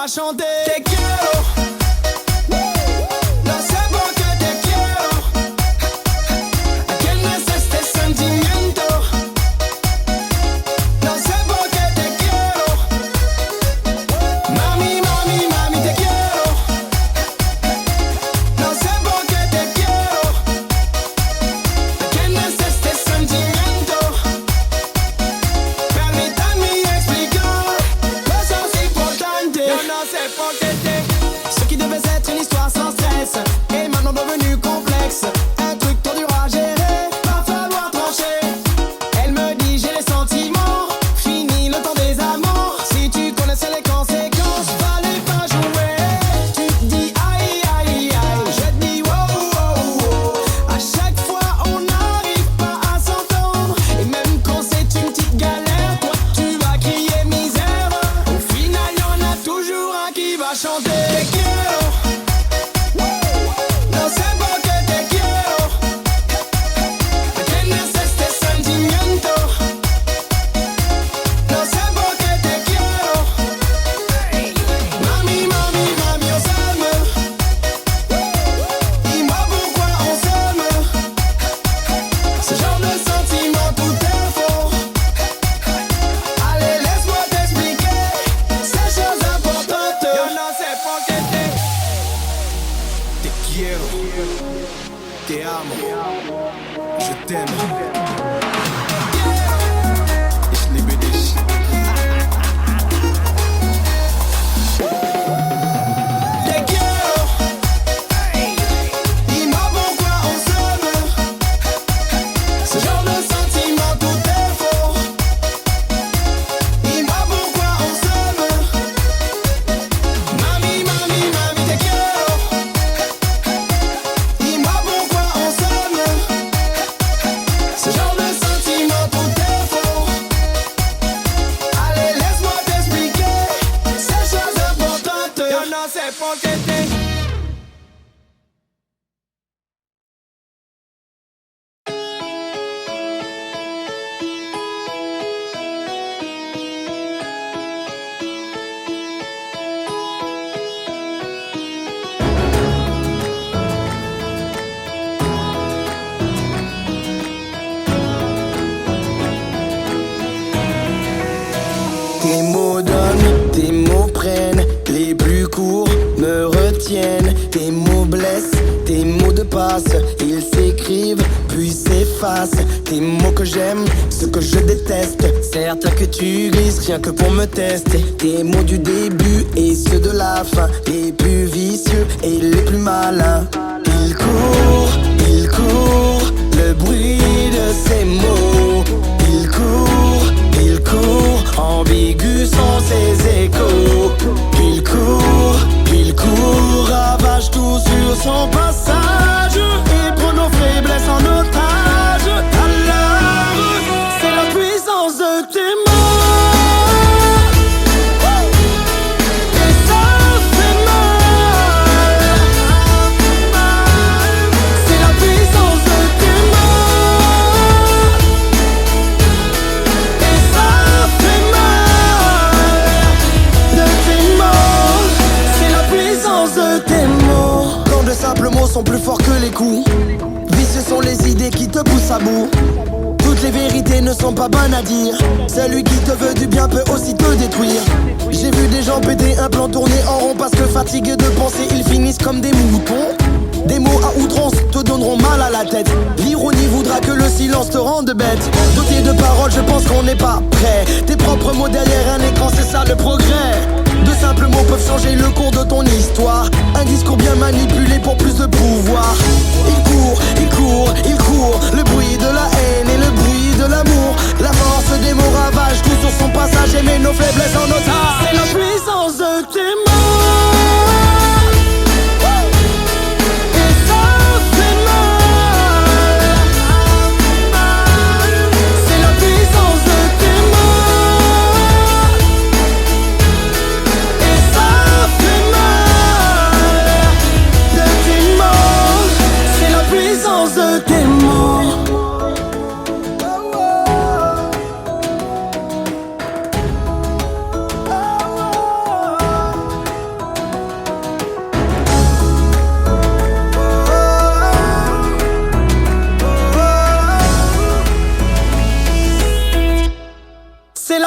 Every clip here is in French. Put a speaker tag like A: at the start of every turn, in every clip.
A: chanter. Te quiero. No sé por qué te quiero. ¿A quién es este sentimiento? No sé por qué te quiero. Mami, mami, mami, te quiero. No sé por qué te quiero. ¿A quién es este sentimiento? Permítanme explicar cosas importantes. Yo no sé por qué te. Ce qui devait être une histoire sans stress est maintenant devenu complexe. Un truc trop dur à gérer, va falloir trancher. Elle me dit j'ai les sentiments, fini le temps des amants. Si tu connaissais les conséquences, fallait pas jouer. Tu te dis aïe aïe aïe, je te dis wow wow wow. À chaque fois on n'arrive pas à s'entendre. Et même quand c'est une petite galère, toi tu vas crier misère. Au final y'en a toujours un qui va chanter. Te quiero. No sé por qué te quiero. ¿A quién es este sentimiento? No sé por qué te quiero. Mami, mami, mami, on s'aime. Dis-moi pourquoi on s'aime. Ce genre de sentiment, tout est faux. Allez, laisse-moi t'expliquer ces choses importantes. Yo no sé por qué te quiero, te amo, je t'aime. Ich liebe dich. Te quiero. Dis-moi pourquoi on s'aime. Ce genre de sentiment, tout est faux. Dis-moi pourquoi on s'aime. Mami, mami, mami, te quiero. Dis-moi pourquoi on s'aime. Ce genre de sentiment, tout est faux. Allez, laisse-moi t'expliquer ces choses importantes. Yo no sé por qué te. Tes mots donnent, tes mots prennent, les plus courts me retiennent. Tes mots blessent, tes mots de passe, ils s'écrivent puis s'effacent. Tes mots que j'aime, ceux que je déteste, certains que tu grises rien que pour me tester. Tes mots du début et ceux de la fin, les plus vicieux et les plus malins. Il court, le bruit de ces mots. Il court, ambigus sont ses échos. Il court, ravage tout sur son passage et prend nos faiblesses en otage. Alors, c'est la puissance de tes mots. Et ça fait mal. C'est la puissance de tes mots. Et ça fait mal. De tes mots. C'est la puissance de tes mots. Quand de simples mots sont plus forts que les coups. Vicieux sont les idées qui te poussent à bout. Toutes les vérités ne sont pas bonnes à dire. Celui qui te veut du bien peut aussi te détruire. J'ai vu des gens péter un plan tourner en rond parce que fatigués de penser ils finissent comme des moutons. Des mots à outrance te donneront mal à la tête. L'ironie voudra que le silence te rende bête. Doté de paroles, je pense qu'on n'est pas prêt. Tes propres mots derrière un écran, c'est ça le progrès. De simples mots peuvent changer le cours de ton histoire. Un discours bien manipulé pour plus de pouvoir. Il court, le bruit de la haine et le bruit de l'amour. La force des mots ravage tout sur son passage et met nos faiblesses en otage. C'est la puissance de tes mots. Et ça fait mal. C'est la puissance de tes mots. Et ça fait mal. De tes mots. C'est la puissance de tes mots.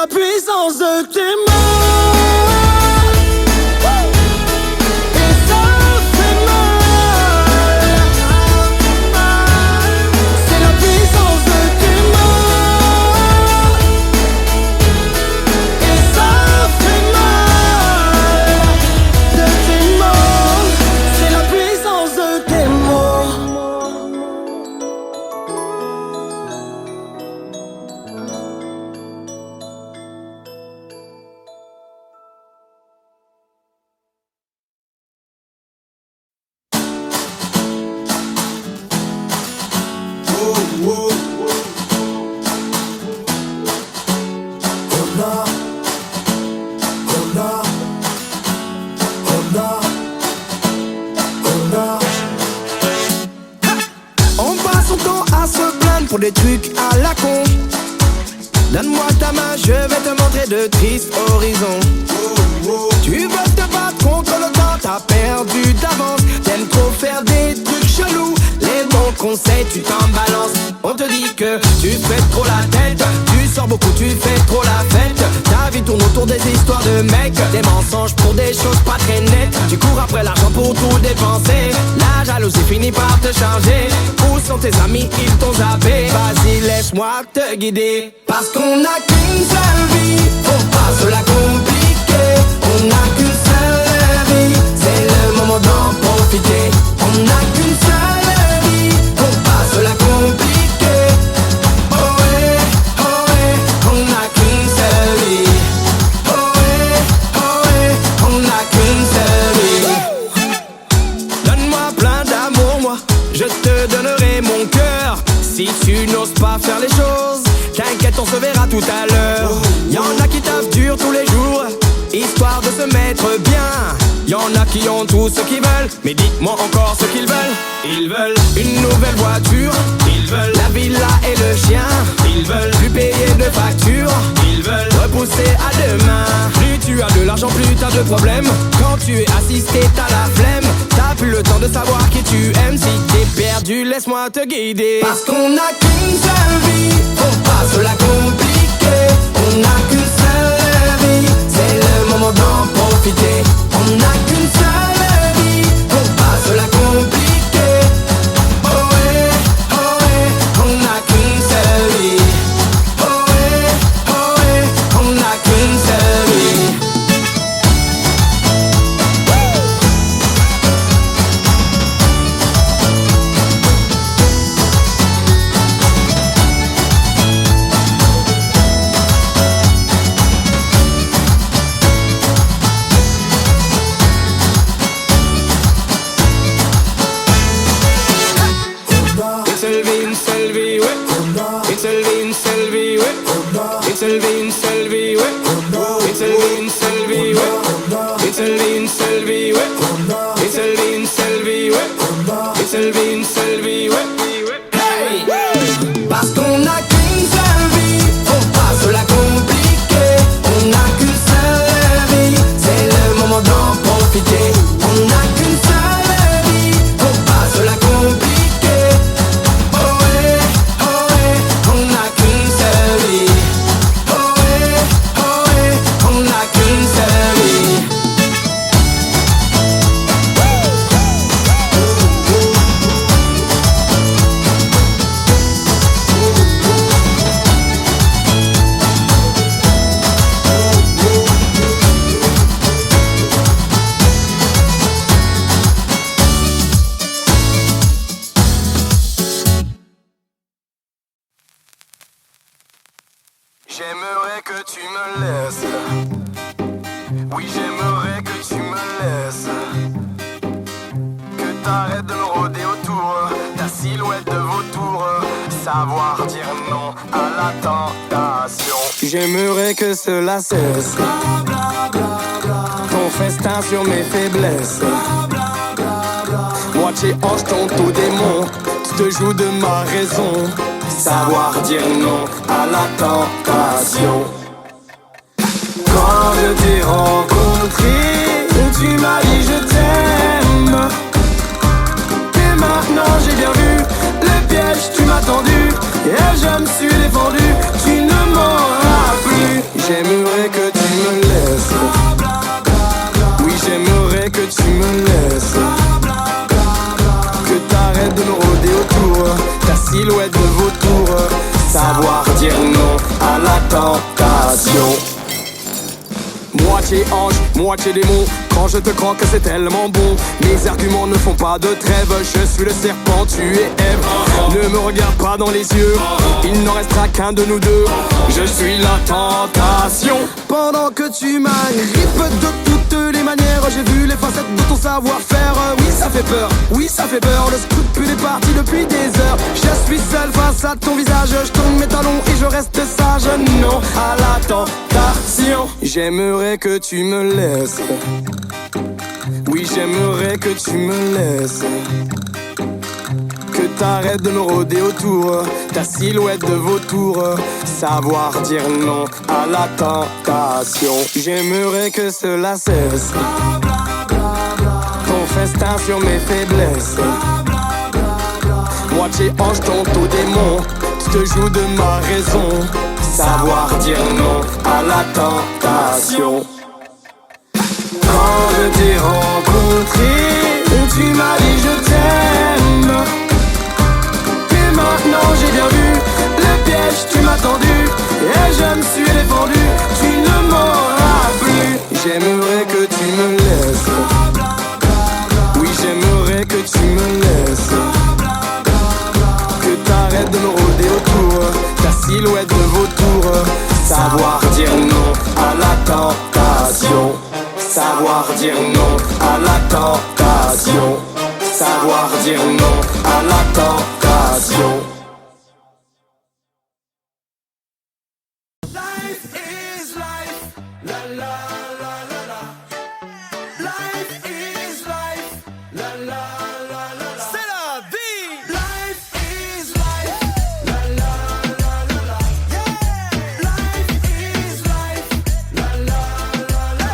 A: la puissance de tes mots. Et ça fait mal. C'est la puissance de tes mots. Et ça fait mal. De tes mots. C'est la puissance de tes mots. On passe son temps à se plaindre pour des trucs à la con. Donne-moi ta main, je vais te montrer de tristes horizons. Tu veux te battre contre le temps, t'as perdu d'avance. T'aimes trop faire des trucs chelous. Les bons conseils, tu t'en balances. On te dit que tu fais trop la tête. Tu sors beaucoup, tu fais trop la fête. Ta vie tourne autour des histoires de mecs. Des mensonges pour des choses pas très nettes. Tu cours après l'argent pour tout dépenser. La jalousie finit par te changer. Où sont tes amis, ils t'ont zappé. Vas-y, laisse-moi te guider. Parce qu'on n'a qu'une seule vie, faut pas se la compliquer. On n'a qu'une seule vie, c'est le moment d'en profiter. On n'a qu'une seule vie, faut pas se la compliquer. Oh ouais, on n'a qu'une seule vie. Oh ouais, on n'a qu'une seule vie. Donne-moi plein d'amour, moi, je te donnerai mon cœur. Si tu n'oses pas faire les choses, t'inquiète, on se verra tout à l'heure. Y'en a qui taffent dur tous les jours, histoire de se mettre bien. Y'en a qui ont tout ce qu'ils veulent, mais dites-moi encore ce qu'ils veulent. Ils veulent une nouvelle voiture, ils veulent la villa et le chien. Ils veulent plus payer de factures, ils veulent repousser à demain. Plus tu as de l'argent, plus t'as de problèmes. Quand tu es assisté, t'as la flemme. T'as plus le temps de savoir qui tu aimes. Si t'es perdu, laisse-moi te guider. Parce qu'on n'a qu'une seule vie, faut pas se la compliquer. On n'a qu'une seule vie, c'est le moment d'en profiter. On n'a qu'une seule vie, faut pas se la compliquer. Oh ouais, on n'a qu'une seule vie. Oh ouais, on n'a qu'une seule vie. Une seule vie, ouais. Une seule vie, une seule vie, ouais. Une seule vie, une seule vie, ouais. Une seule vie, une seule vie, ouais. Une seule vie, une seule vie, ouais. Une seule vie, une seule vie, ouais. Une seule vie, une seule vie, ouais. Hey! Parce qu'on n'a qu'une seule vie, faut pas se la compliquer. On n'a qu'une seule vie, c'est le moment d'en profiter. On n'a qu'une seule vie, faut pas se la compliquer. On n'a qu'une seule vie. Oh ouais, on n'a qu'une seule vie. J'aimerais que tu me laisses. Oui, j'aimerais que tu me laisses. Que t'arrêtes de me rôder autour. Ta silhouette de vautour. Savoir dire non à la tentation. J'aimerais que cela cesse. Ton festin sur mes faiblesses. Moitié ange, tantôt démon. Tu te joues de ma raison. Savoir dire non à la tentation. Quand je t'ai rencontré, tu m'as dit je t'aime. Et maintenant j'ai bien vu le piège, tu m'as tendu. Et je me suis défendu, tu ne m'auras plus. J'aimerais que tu me laisses. Oui, j'aimerais que tu me laisses. Que t'arrêtes de me rôder autour. Ta silhouette de vautour. Savoir dire non à la tentation. Moitié ange, moitié démon. Quand je te croque c'est tellement bon. Mes arguments ne font pas de trêve. Je suis le serpent, tu es Ève. Ne me regarde pas dans les yeux. Il n'en restera qu'un de nous deux. Je suis la tentation. Pendant que tu m'agrippes de toutes les manières, j'ai vu les facettes de ton savoir-faire. Oui ça fait peur, oui ça fait peur. Le scrupule est parti depuis des heures. Je suis seul face à ton visage. Je tourne mes talons et je reste sage. Non à la tentation. J'aimerais que tu me laisses. Oui, j'aimerais que tu me laisses. Que t'arrêtes de me rôder autour. Ta silhouette de vautour. Savoir dire non à la tentation. J'aimerais que cela cesse. Ton festin sur mes faiblesses. Moitié ange, tantôt démon. Tu te joues de ma raison. Savoir dire non à la tentation. Quand je t'ai rencontré, tu m'as dit je t'aime. Et maintenant j'ai bien vu le piège, tu m'as tendu. Et je me suis défendu, tu ne m'auras plus. J'aimerais que tu me laisses. Oui, j'aimerais que tu me laisses. Que t'arrêtes de me rôder autour. Ta silhouette de vautour. Savoir dire non à la tentation. Savoir dire non à la tentation. Savoir dire non à la tentation. Life is life, la la la la la. Life is life, la la la la la. C'est la vie. Life is life, la la la la la. Yeah. Life is life, la la la la la.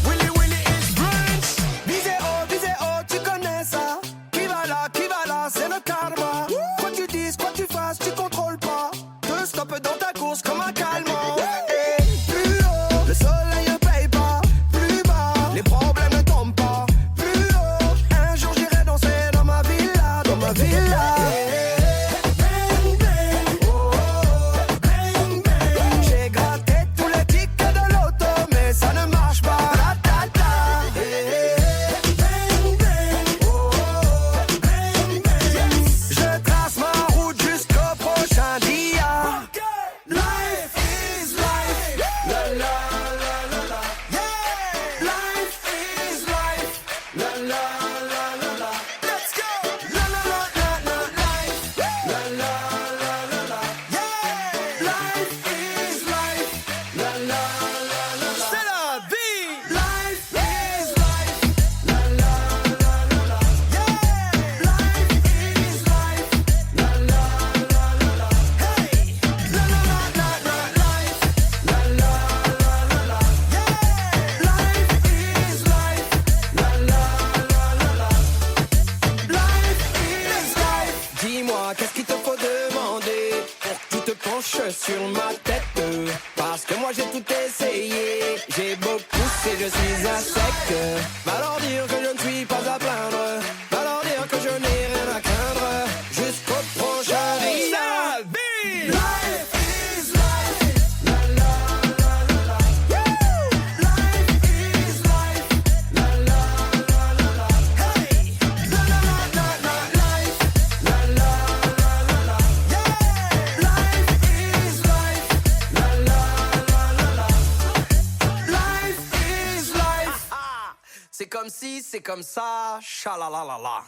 A: Willy Willy is brunch. Visez haut, tu connais ça. Qui va là, c'est le karma. Quoi tu dises, quoi tu fasses, tu contrôles pas. Te stoppe dans ta course comme un calmant. Et plus haut, le soleil ne paye pas. Plus bas, les problèmes ne tombent pas. Plus haut, un jour j'irai danser dans ma villa, dans ma villa. Bang, bang, oh, oh, bang, bang. J'ai gratté tous les tickets de l'auto, mais ça ne marche pas. Ta, ta, ta. Bang, bang, oh, oh, bang, bang. Je trace ma route jusqu'au prochain dia. Life is life, la la la la la. Yeah, life is life, la la la la la. Let's go, la la la la la. Life, la la la la la. Yeah, life is life, la la la la la. C'est la vie. Life is life, la la la la la. Yeah, life is life, la la la la la. Hey, la la la la la. Life, la la la la la. Yeah, life is life, la la la la la. Life is life. Dis-moi, qu'est-ce qu'il te faut demander pour que tu te penches sur ma tête? Parce que moi j'ai tout essayé, j'ai beau pousser, je suis à sec. Va leur dire que je ne suis pas à plaindre, va leur dire que je n'ai rien à craindre. Jusqu'au prochain dia. Life is life, la la la la la. Yeah, life is life, la la la la la. Hey, la la la la la. Life, la la la la la. Yeah, life is life, la la la la la. Life is life. C'est comme si, c'est comme ça, chalalalala.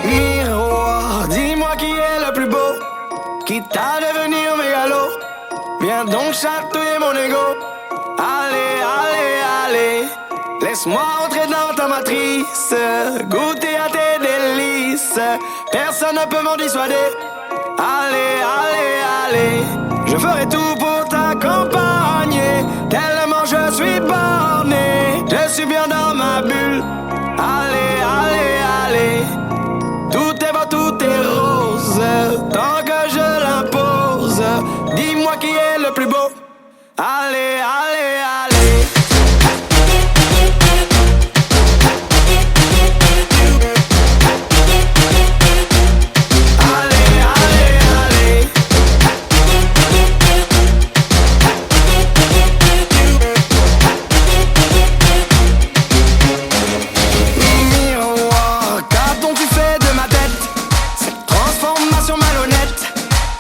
A: Miroir, dis-moi qui est le plus beau, quitte à devenir mégalo. Viens donc chatouiller mon ego. Allez, allez, allez. Laisse-moi entrer dans ta matrice, goûter à tes délices. Personne ne peut m'en dissuader. Allez, allez, allez. Je ferai tout pour t'accompagner. Tellement je suis borné, je suis bien dans ma bulle. Allez, allez, allez. Tout est beau, tout est rose. Tant que je l'impose, dis-moi qui est le plus beau. Allez, allez, allez.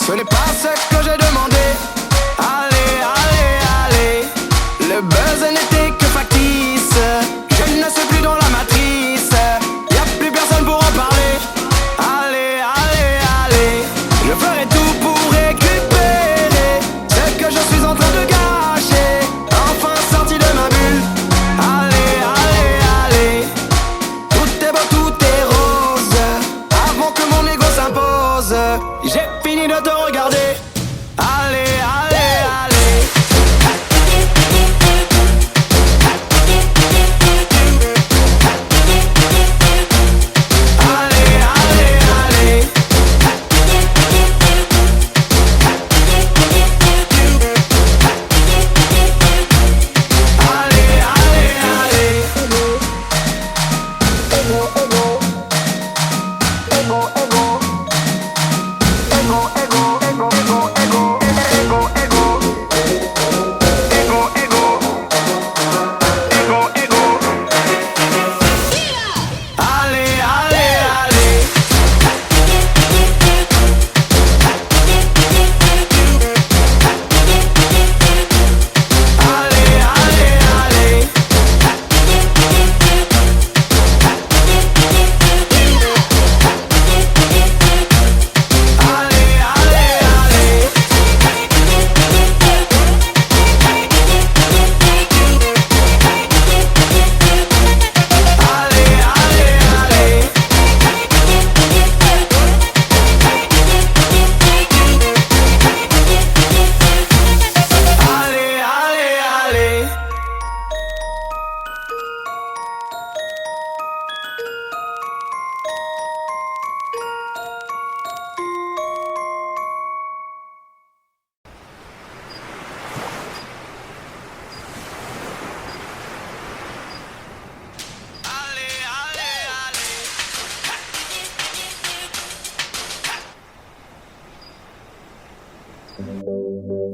A: Ce n'est pas ce que j'ai demandé. Allez, allez, allez. Le buzz n'était que factice. Je ne suis plus dans la matrice. Y'a plus personne pour en parler. Allez, allez, allez. Je ferai tout pour récupérer ce que je suis en train de gâcher. Enfin sorti de ma bulle. Allez, allez, allez. Tout est beau, tout est rose. Avant que mon ego s'impose, j'ai fini de te regarder. Allez, allez, allez. Allez, allez, allez. Allez, allez, allez. Ego, ego. Ego, ego.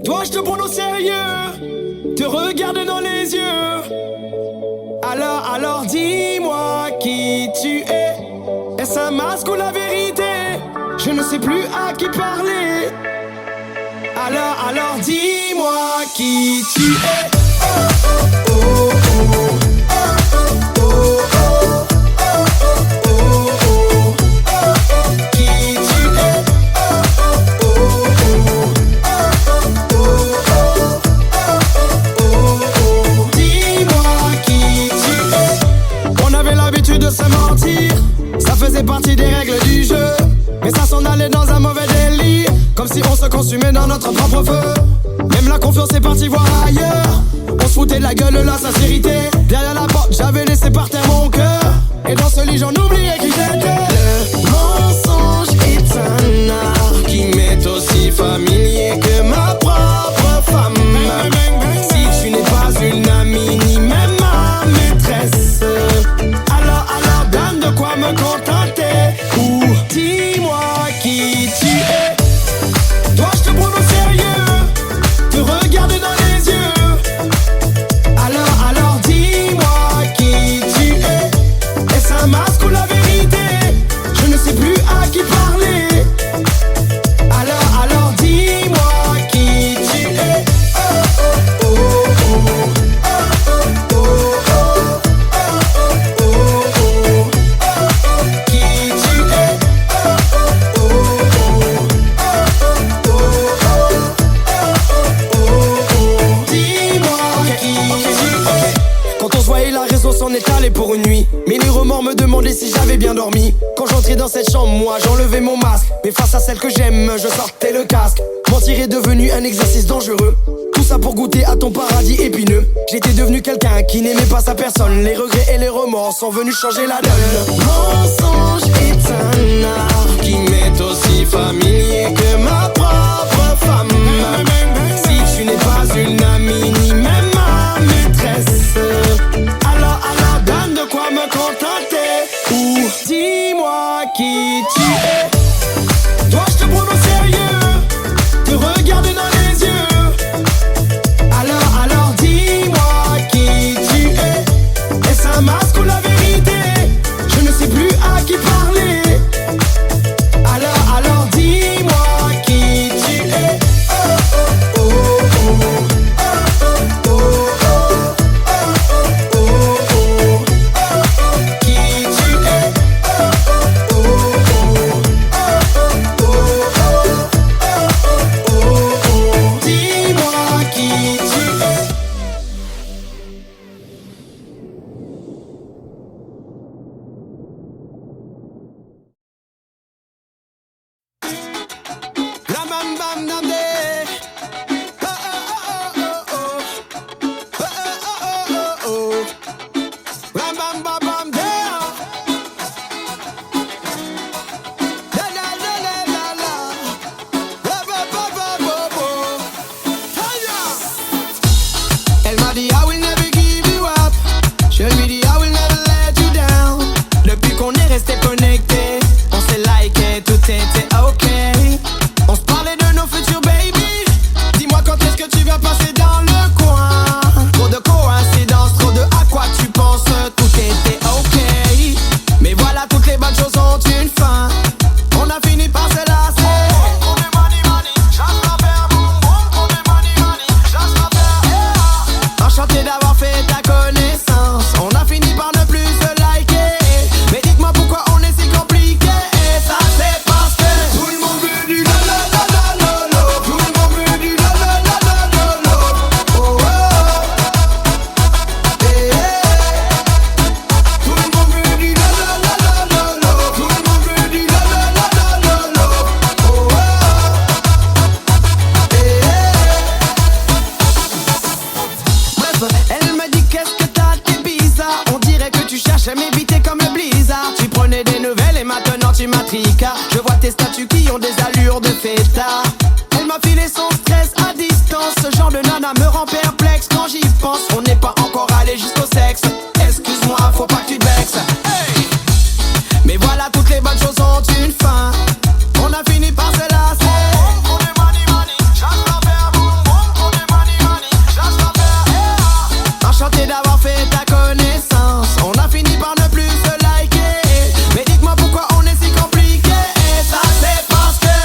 A: Dois-je te prendre au sérieux, te regarder dans les yeux? Alors dis-moi qui tu es. Est-ce un masque ou la vérité? Je ne sais plus à qui parler. Alors dis-moi qui tu es. Oh, oh, oh, oh. De se mentir, ça faisait partie des règles du jeu. Mais ça s'en allait dans un mauvais délire, comme si on se consumait dans notre propre feu. Même la confiance est partie voir ailleurs. On se foutait de la gueule, la sincérité. Derrière la porte, j'avais laissé par terre mon cœur. Et dans ce lit, j'en oubliais qui j'étais. Le mensonge est un art qui m'est aussi familier que ma propre femme. Si tu n'es pas une amie, ni même ma maîtresse, alors donne de quoi me contenter. Ou dis-moi qui tu es. Dois-je te prendre au sérieux, te regarder dans les yeux? Alors dis-moi qui tu es. Est-ce un masque ou la vérité? pleurer pour une nuit. Mais les remords me demandaient si j'avais bien dormi. Quand j'entrais dans cette chambre, moi j'enlevais mon masque. Mais face à celle que j'aime, je sortais le casque. Mentir est devenu un exercice dangereux. Tout ça pour goûter à ton paradis épineux. J'étais devenu quelqu'un qui n'aimait pas sa personne. Les regrets et les remords sont venus changer la donne. Mensonge est un art qui m'est aussi familier que ma propre femme. Si tu n'es pas une amie ni même ma maîtresse, alors donne de quoi me contenter. Ou dis-moi qui tu es. Dois-je te prendre au sérieux, te regarder dans les yeux? Alors dis-moi qui tu es. Est-ce un masque ou la vérité? Je ne sais plus à qui parler. Alors dis-moi qui tu es. Oh oh oh oh oh oh oh oh oh oh. Qui tu es? Oh oh oh oh oh oh. Dis-moi qui tu es. La bam bam dam de. Oh oh oh oh oh. Oh oh oh oh. La bam bam bam de. La la la la la la. La ba ba ba ba ba. Elle m'a dit I will never give you up. Je lui dis I will never let you down. Depuis qu'on est resté connecté, on s'est liké, tout était ok. On se parlait de nos futurs baby. Dis-moi quand est-ce que tu vas passer dans le coin. Trop de coïncidences, trop de à quoi tu penses. Tout était ok. Mais voilà, toutes les bonnes choses ont une fin. On a fini par se lasser. On est money money, chasse la paire, boum boum. On est money money, chasse la paire. Enchanté d'avoir fait ta connaissance. On a fini par ne plus se liker. Mais dites-moi pourquoi on est si compliqué. Et ça c'est parce que tout le monde veut du la la la la la la. Tout le monde veut du la la la la la la. Oh oh. Eh eh. Tout le monde veut du la la la la la la. Tout le monde veut du la la la la la la. Oh oh. Eh eh. Bref, elle me dit qu'est-ce que t'as, t'es bizarre. On dirait que tu cherches à m'éviter comme le blizzard. Tu prenais des nouvelles et maintenant tu m'intriques. Je vois tes statuts qui ont des allures de fêtard. Elle m'a filé son stress à distance. Ce genre de nana me rend perplexe quand j'y pense. On n'est pas encore allé jusqu'au sexe. Excuse-moi, faut pas que tu te vexes. Hey. Mais voilà, toutes les bonnes choses ont une fin. On a fini par se lasser. On est money money, chasse la paire, boum boum. On est money money, chasse la paire. Enchanté d'avoir fait ta connaissance. On a fini par ne plus se liker. Mais dites-moi pourquoi on est si compliqué. Et ça c'est parce que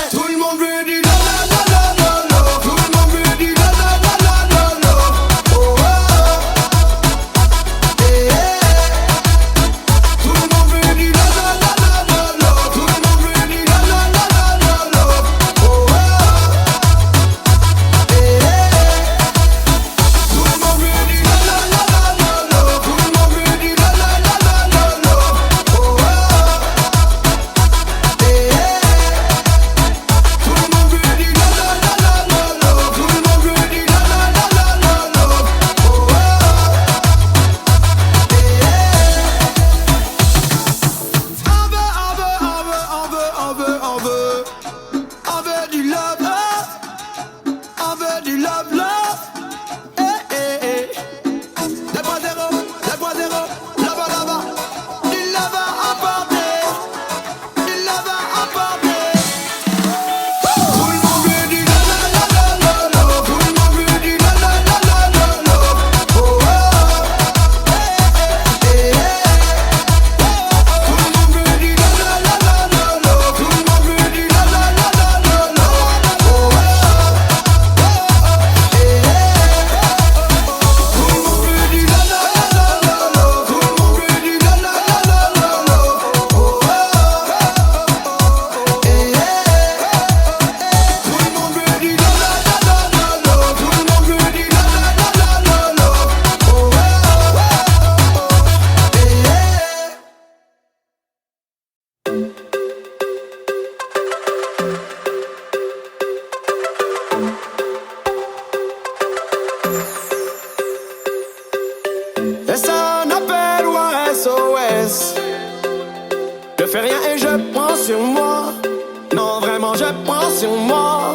A: pense sur moi.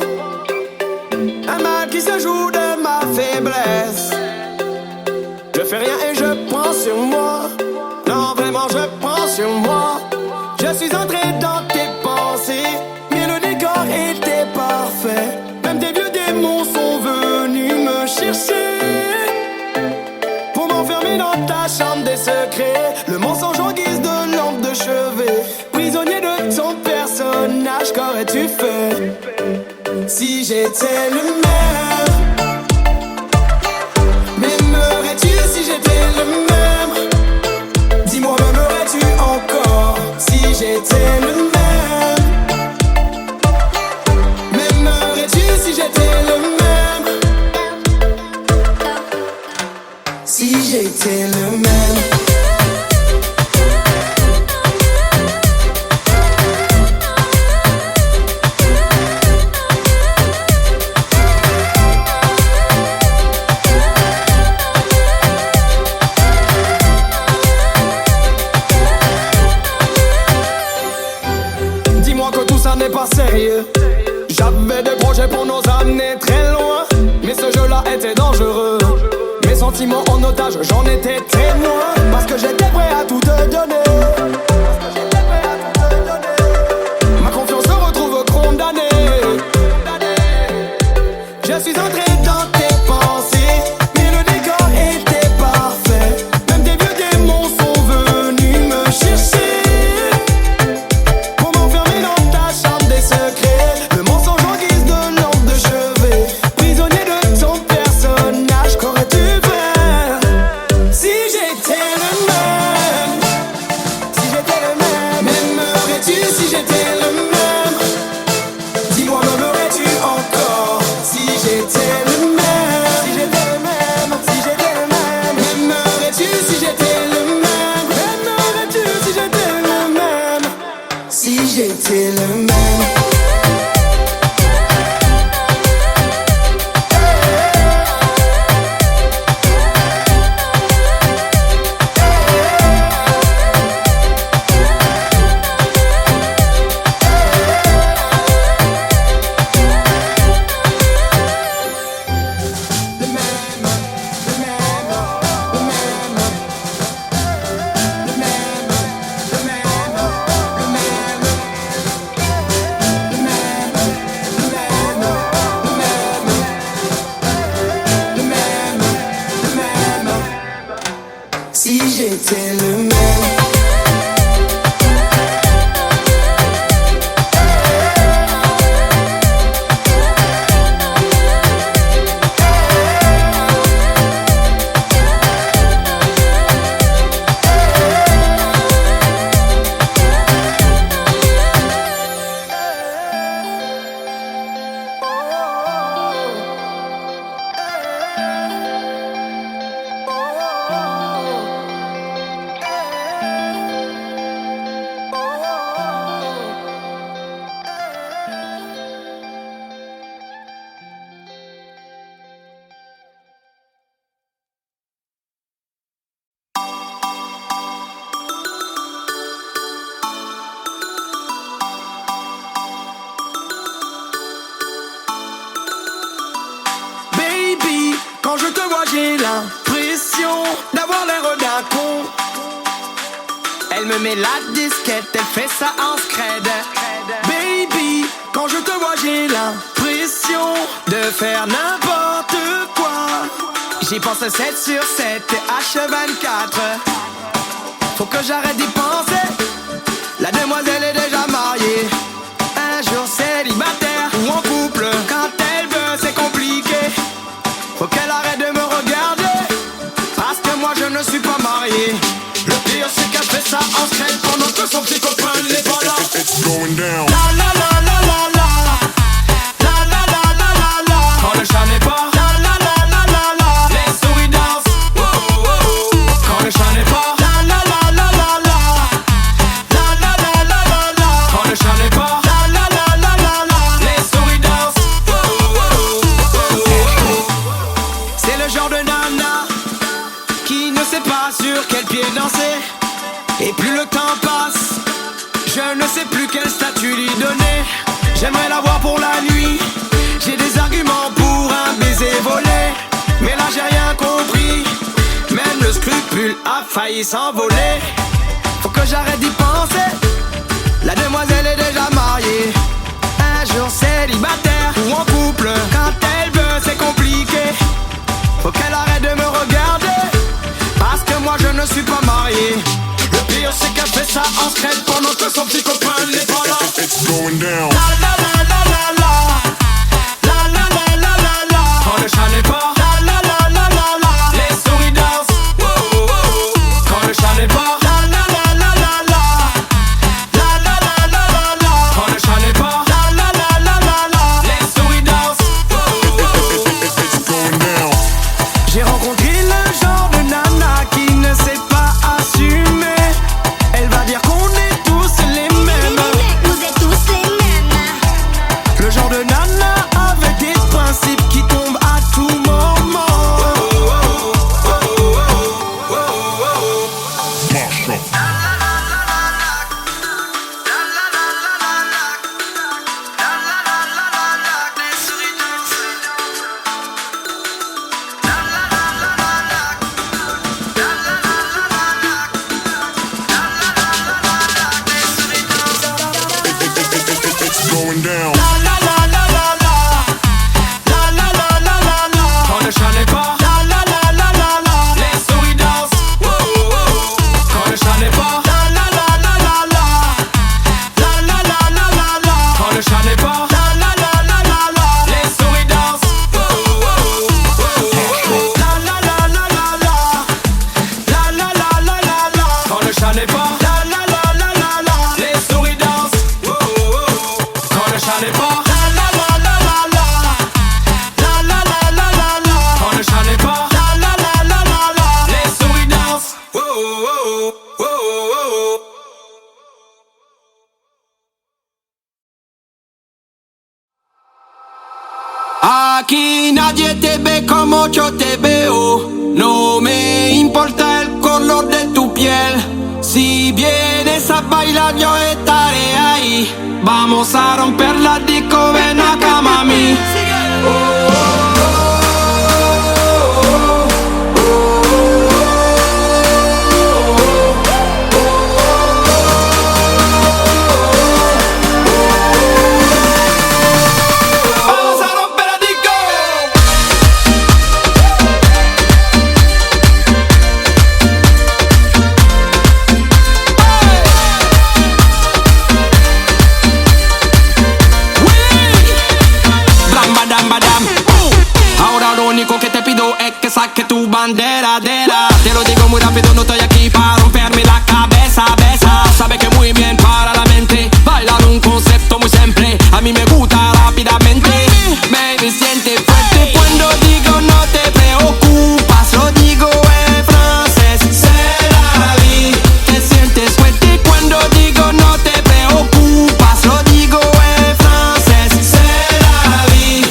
A: Un mal qui se joue de ma faiblesse. Je fais rien et je prends sur moi. Non, vraiment, je prends sur moi. Je suis entré dans tes pensées, mais le décor était parfait. Même tes vieux démons sont venus me chercher pour m'enfermer dans ta chambre des secrets. Le mensonge en guise de lampe de chevet. Prisonnier de ton personnage, qu'aurais-tu fait si j'étais le même? M'aimerais-tu si j'étais le même? Dis-moi, m'aimerais-tu encore si j'étais le même? M'aimerais-tu si j'étais le même? Si j'étais le même. Pas sérieux. J'avais des projets pour nous amener très loin, mais ce jeu-là était dangereux. Mes sentiments en otage, j'en étais témoin. Parce que j'étais prêt à tout te donner. Ma confiance se retrouve condamnée. Je suis entré dans tes pensées, mais le décor était parfait. Même tes vieux démons sont venus me chercher. Le mensonge en guise de lampe de chevet. Prisonnier de ton personnage, qu'aurais-tu fait si j'étais le même? Si j'étais le même. M'aimerais-tu si j'étais le même? Dis-moi, m'aimerais-tu encore si j'étais le même? Si j'étais le même. Si j'étais le même. M'aimerais-tu si j'étais le même? M'aimerais-tu si j'étais le même? Si j'étais le même. Si j'étais le même. Quand je te vois, j'ai l'impression d'avoir l'air d'un con. Elle me met la disquette, elle fait ça en scred. Baby, quand je te vois, j'ai l'impression de faire n'importe quoi. J'y pense 7 sur 7 et H24. Faut que j'arrête d'y penser. La demoiselle est déjà mariée. Un jour célibataire ou en couple. Quand elle veut, c'est compliqué. Faut qu'elle arrête de me regarder, parce que moi je ne suis pas marié. Le pire c'est qu'elle fait ça en scred pendant que son petit copain n'est pas là.
B: It's going down.
A: La la la la la la. La la la la la la. Quand le chat n'est pas. La la la la la la. Les souris dansent. Wow, wow. Quand le chat n'est pas. La la la la la la. La la la la la la. Quand le chat n'est pas. La la la la la la. Les souris dansent. Wow, wow. C'est le genre de nana qui ne sait pas sur quel pied danser. Et plus le temps passe, je ne sais plus quel statut J'aimerais la voir pour la nuit. J'ai des arguments pour un baiser volé, mais là j'ai rien compris. Même le scrupule a failli s'envoler. Faut que j'arrête d'y penser. La demoiselle est déjà mariée, un jour célibataire ou en couple. Quand elle veut c'est compliqué. Faut qu'elle arrête de me regarder, parce que moi je ne suis pas marié. Le pire c'est qu'elle fait ça en secret pendant que son petit copain n'est pas là.
B: It's going down.
A: La la la la la la. La la la la la la. Quand le chat n'est pas. La la la la la la. Les souris dansent. Oh, oh, oh. Quand le chat n'est pas. La la la la la la. La la la la la la. Quand le chat n'est pas. La la la la la la. Les souris dansent. Oh, oh, oh.
B: It's going down.
A: J'ai rencontré le genre de nana qui ne sait pas assumer. Elle va dire qu'on est tous les mêmes.
C: Vous êtes tous les mêmes.
A: Le genre de nana avec des principes qui tombent à tout moment.
B: Marshall. It's going down.
A: La la la la la la. La la la la la la. Quand le chat n'est pas. La la la la la la. Les souris dansent. Oh, oh, oh. Quand le chat n'est pas. La la la la la la. La la la la la la. Quand le chat n'est pas. La la la la la la. Les souris dansent. Oh, oh, oh, oh. La la la la la la. La la la la la la. Quand le chat n'est pas. La la la la la la. Les souris dansent. Oh, oh, oh. Quand le chat n'est pas. La la la la la la. La la la la la la. Quand le chat n'est pas. La la la la la la. Les souris dansent. Oh, oh, oh, oh, oh, oh. Aquí nadie te ve como yo te veo. No me importa el color de tu piel. Si vienes a bailar yo estaré ahí. Vamos a romper la disco, ven acá mami. Vamos a romper la disco. Blam, badam, badam. Ahora lo único que te pido es que saques tu bandera, te lo digo muy rápido, no estoy aquí para romperme la cabeza, besa. Sabes que muy bien para la mente bailar un concepto muy simple. A mí me gusta rápidamente. Baby, siente fuerte cuando digo no te preocupas. Lo digo en francés, c'est la vie. Te sientes fuerte cuando digo no te preocupas. Lo digo en francés, c'est la vie.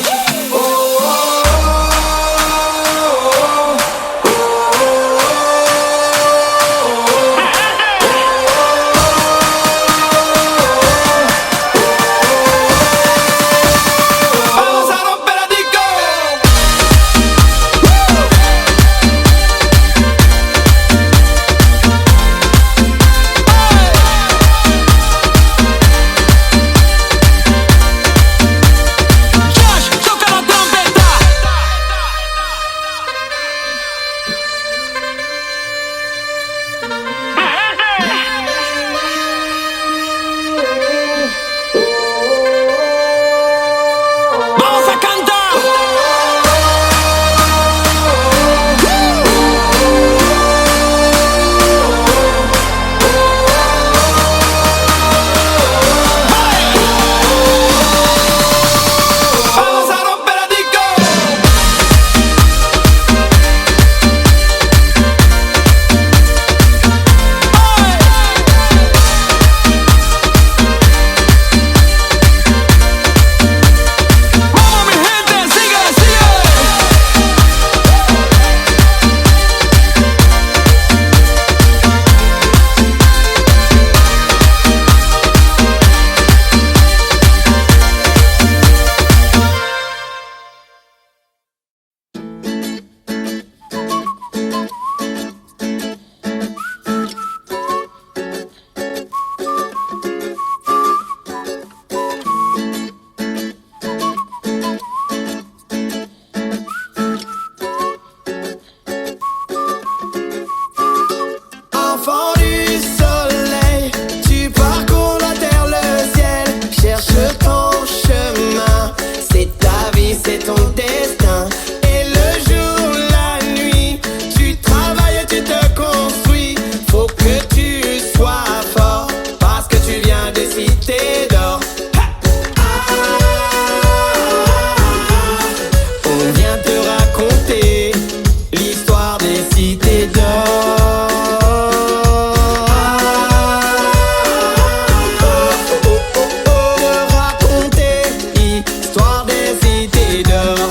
A: l'histoire des cités d'or.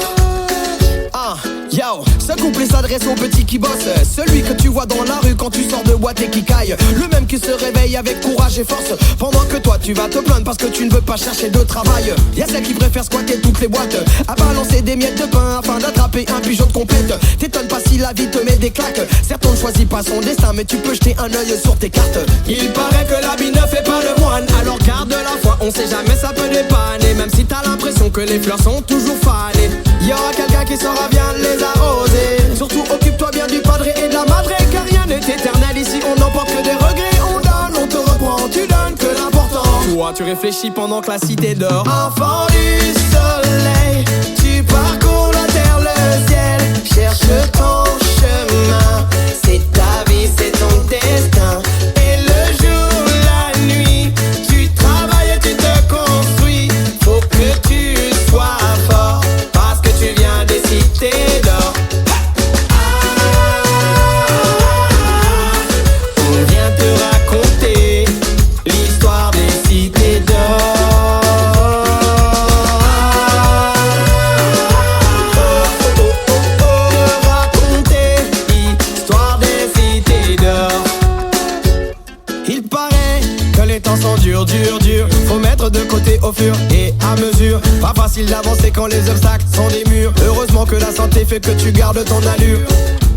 A: Yo, ce couplet s'adresse au petit qui bosse, celui que tu vois dans la rue quand tu sors de boîte et qui caille, le même qui se réveille avec courage et force, pendant que toi tu vas te plaindre parce que tu ne veux pas chercher de travail. Y'a celle qui préfère squatter toutes les boîtes, à balancer des miettes de pain afin d'attraper un pigeon de complète. T'étonnes pas si la vie te met des claques, certes on ne choisit pas son destin, mais tu peux jeter un œil sur tes cartes. Il paraît que l'habit ne fait pas le moine, alors garde la foi, on sait jamais ça peut dépanner, même si t'as l'impression que les fleurs sont toujours fanées. Y'aura quelqu'un qui saura bien les arroser. Surtout occupe-toi bien du padré et de la madré, car rien n'est éternel ici, on n'emporte que des regrets. On donne, on te reprend, tu donnes que l'important. Toi tu réfléchis pendant que la cité dort. Enfant du soleil, tu parcours la terre, le ciel, cherche ton chemin. C'est ta vie, c'est ton destin. Et le jour, la nuit, tu travailles et tu te construis. Faut que tu sois fort, parce que tu viens des cités d'or. On vient te raconter l'histoire des cités d'or. Te raconter l'histoire des cités d'or. Il paraît que les temps sont durs, durs, durs. Faut mettre de côté au fur et à mesure. Pas facile d'avancer quand les obstacles sont des murs. Heureusement que la santé fait que tu gardes ton allure.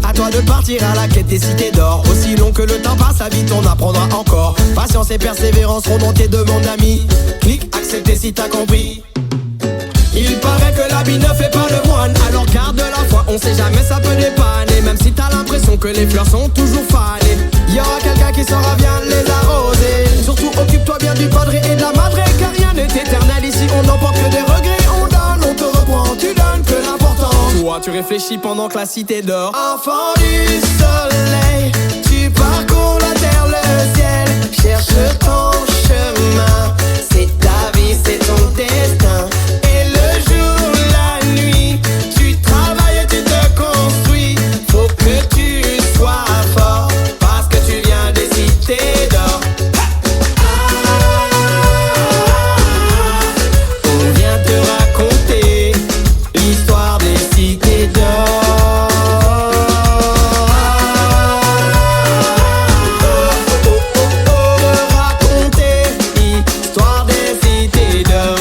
A: À toi de partir à la quête des cités d'or. Aussi long que le temps passe, à vite on apprendra encore. Patience et persévérance seront tes demandes d'amis. Clique, accepter si t'as compris. Il paraît que l'habit ne fait pas le moine, alors garde la foi, on sait jamais ça peut dépanner. Même si t'as l'impression que les fleurs sont toujours fanées, y'aura quelqu'un qui saura bien les arroser. Surtout occupe-toi bien du padré et de la madré, car rien n'est éternel ici, on n'emporte que des regrets. On donne, on te reprend, tu donnes que l'important. Toi tu réfléchis pendant que la cité dort. Enfant du soleil, tu parcours la terre, le ciel, cherche ton chemin. C'est ta vie, c'est ton destin. Et le jour, la nuit, tu travailles et tu te construis. Faut que tu sois fort, parce que tu viens des cités d'or. On vient te raconter l'histoire des cités d'or. Te raconter l'histoire des cités d'or.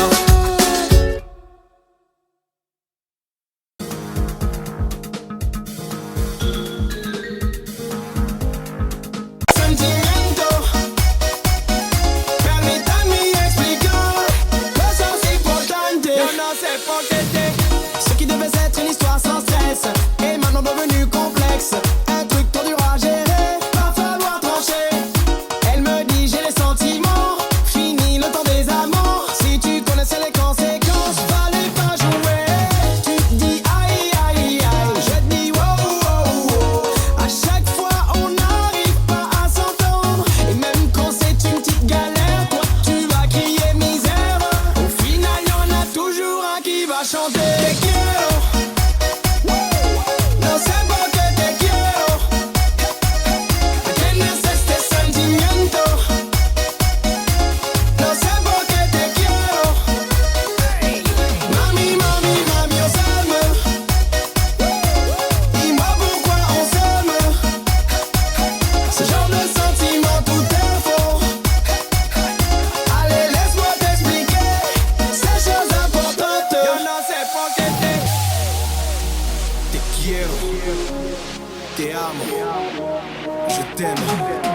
A: Sentimiento, permítanme explicar cosas importantes. Yo no sé por qué ce qui devait être une histoire sans stress est maintenant devenu complexe. Un truc trop dur à gérer, va falloir trancher. Elle me dit j'ai les sentiments, fini le temps des amants. Si tu connaissais les conséquences, fallait pas jouer. Tu te dis aïe aïe aïe, je te dis wow wow wow. À chaque fois on n'arrive pas à s'entendre, et même quand c'est une petite galère, toi tu vas crier misère. Au final y'en a toujours un qui va chanter. Te quiero, no sé por qué te quiero. ¿A quién es este sentimiento? No sé por qué te quiero. Mami, mami, mami, on s'aime. Dis-moi pourquoi on s'aime. Ce genre de sentiment tout est faux. Allez, laisse-moi t'expliquer ces choses importantes. Yo no sé por qué te quiero, te amo, je t'aime.